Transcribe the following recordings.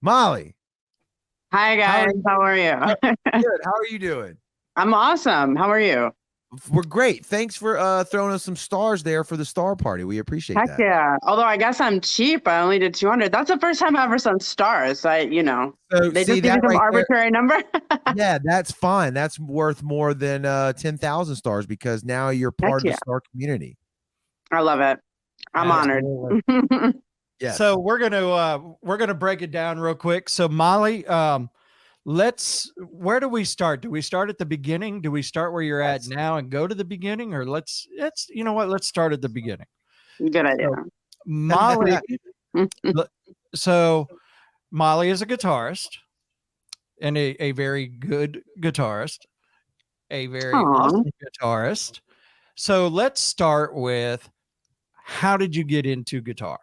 Molly, Hi how are guys, you? how are How, you? good. How are you doing? I'm awesome. How are you? We're great. Thanks for throwing us some stars there for the star party. We appreciate Heck that. yeah. Although I guess I'm cheap. I only did 200. That's the first time I ever sent stars. So They see just give you that some right there. arbitrary number. Yeah, that's fine. That's worth more than 10,000 stars because now you're Heck part of the yeah. star community. I love it. I'm honored. Absolutely. So Yes. we're gonna break it down real quick. So Molly, let's where do we start? Do we start at the beginning? Do we start where you're at Yes. now and go to the beginning, or let's you know what? Let's start at the beginning. Good idea. So Molly, l- so Molly is a guitarist and a very good guitarist, a very Aw. awesome guitarist. So let's start with how did you get into guitar?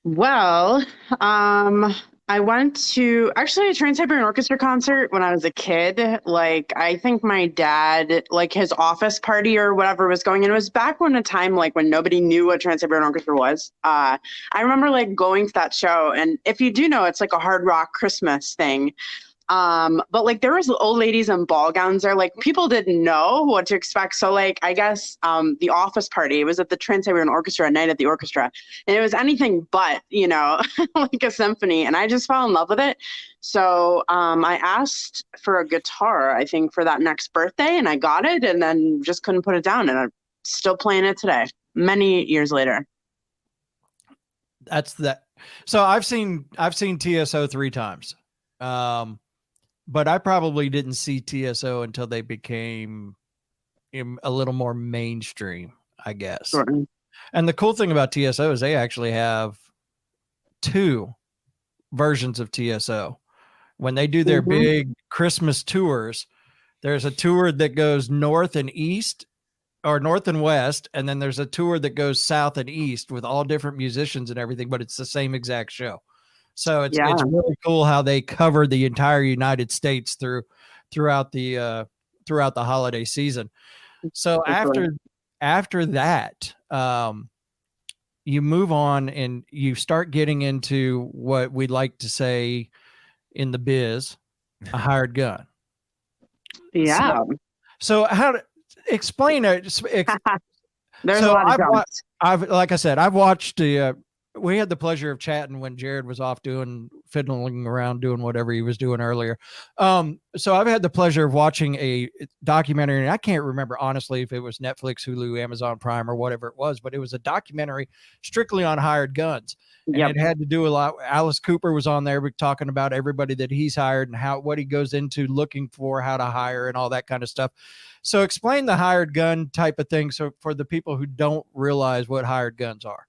Well, um, I went to actually a Trans-Siberian Orchestra concert when I was a kid. Like, I think my dad, like his office party or whatever was going, and it was back when a time like when nobody knew what Trans-Siberian Orchestra was. I remember like going to that show, and if you do know, it's like a hard rock Christmas thing. But like there was old ladies in ball gowns there. Like people didn't know what to expect. So like I guess the office party, it was at the Trans-Siberian Orchestra, night at the orchestra. And it was anything but, like a symphony. And I just fell in love with it. So I asked for a guitar, I think, for that next birthday, and I got it and then just couldn't put it down. And I'm still playing it today, many years later. That's that. So I've seen TSO 3 times. But I probably didn't see TSO until they became a little more mainstream, I guess. Sure. And the cool thing about TSO is they actually have 2 versions of TSO. When they do their Mhm. big Christmas tours, there's a tour that goes north and east or north and west, and then there's a tour that goes south and east with all different musicians and everything, but it's the same exact show. So it's Yeah. really cool how they cover the entire United States throughout the holiday season. So For sure. after that, you move on and you start getting into what we like to say in the biz, a hired gun. Yeah. So how to explain it? There's a So lot of jumps. I've like I said, I've watched the. We had the pleasure of chatting when Jared was off fiddling around, doing whatever he was doing earlier. So I've had the pleasure of watching a documentary, and I can't remember honestly if it was Netflix, Hulu, Amazon Prime, or whatever it was, but it was a documentary strictly on hired guns, and Yep. it had to do a lot. Alice Cooper was on there talking about everybody that he's hired and what he goes into looking for, how to hire, and all that kind of stuff. So explain the hired gun type of thing, so for the people who don't realize what hired guns are.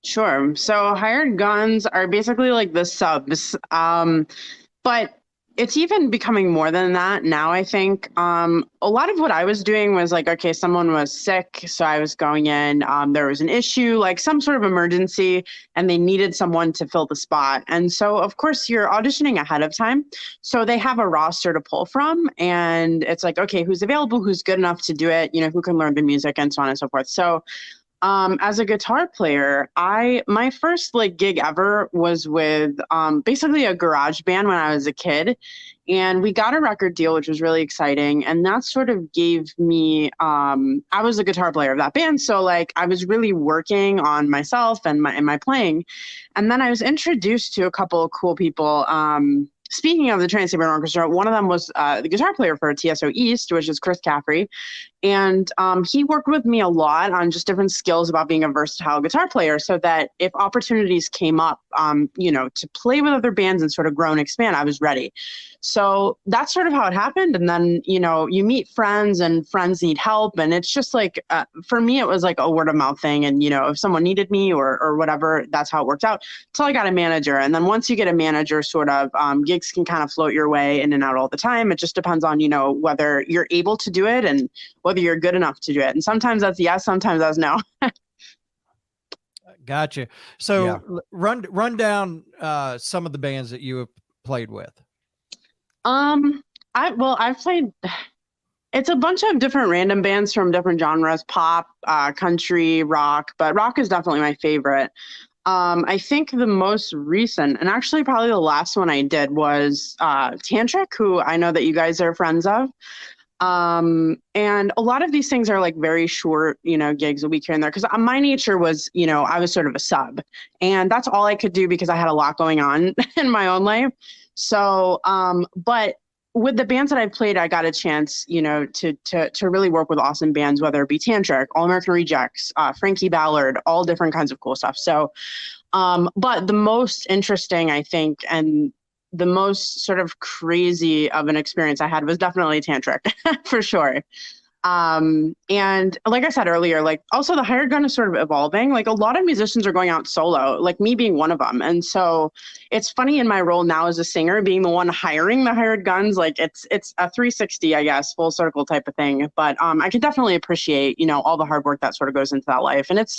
Sure. So hired guns are basically like the subs. But it's even becoming more than that now, I think. A lot of what I was doing was like, okay, someone was sick, so I was going in, there was an issue, like some sort of emergency, and they needed someone to fill the spot. And so, of course, you're auditioning ahead of time. So they have a roster to pull from, and it's like, okay, who's available, who's good enough to do it, who can learn the music, and so on and so forth. So as a guitar player, my first like gig ever was with basically a garage band when I was a kid, and we got a record deal, which was really exciting. And that sort of gave me I was a guitar player of that band, so like I was really working on myself and my playing. And then I was introduced to a couple of cool people. Speaking of the Trans-Siberian Orchestra, one of them was the guitar player for TSO East, which is Chris Caffrey. And he worked with me a lot on just different skills about being a versatile guitar player so that if opportunities came up, to play with other bands and sort of grow and expand, I was ready. So that's sort of how it happened. And then, you meet friends and friends need help. And it's just like, for me, it was like a word of mouth thing. And, if someone needed me or whatever, that's how it worked out. Until I got a manager. And then once you get a manager, sort of gigs can kind of float your way in and out all the time. It just depends on, whether you're able to do it and whether you're good enough to do it. And sometimes that's yes, sometimes that's no. Gotcha. So Yeah. run down some of the bands that you have played with. I've played, it's a bunch of different random bands from different genres, pop, country, rock, but rock is definitely my favorite. I think the most recent, and actually probably the last one I did, was Tantric, who I know that you guys are friends of. And a lot of these things are like very short, gigs a week here and there. Because my nature was, I was sort of a sub, and that's all I could do because I had a lot going on in my own life. So, but with the bands that I've played, I got a chance, to really work with awesome bands, whether it be Tantric, All American Rejects, Frankie Ballard, all different kinds of cool stuff. So, but the most interesting, I think, and the most sort of crazy of an experience I had was definitely Tantric for sure. And like I said earlier, like also the hired gun is sort of evolving. Like a lot of musicians are going out solo, like me being one of them. And so it's funny in my role now as a singer, being the one hiring the hired guns, like it's a 360, I guess, full circle type of thing. But I can definitely appreciate, all the hard work that sort of goes into that life. And it's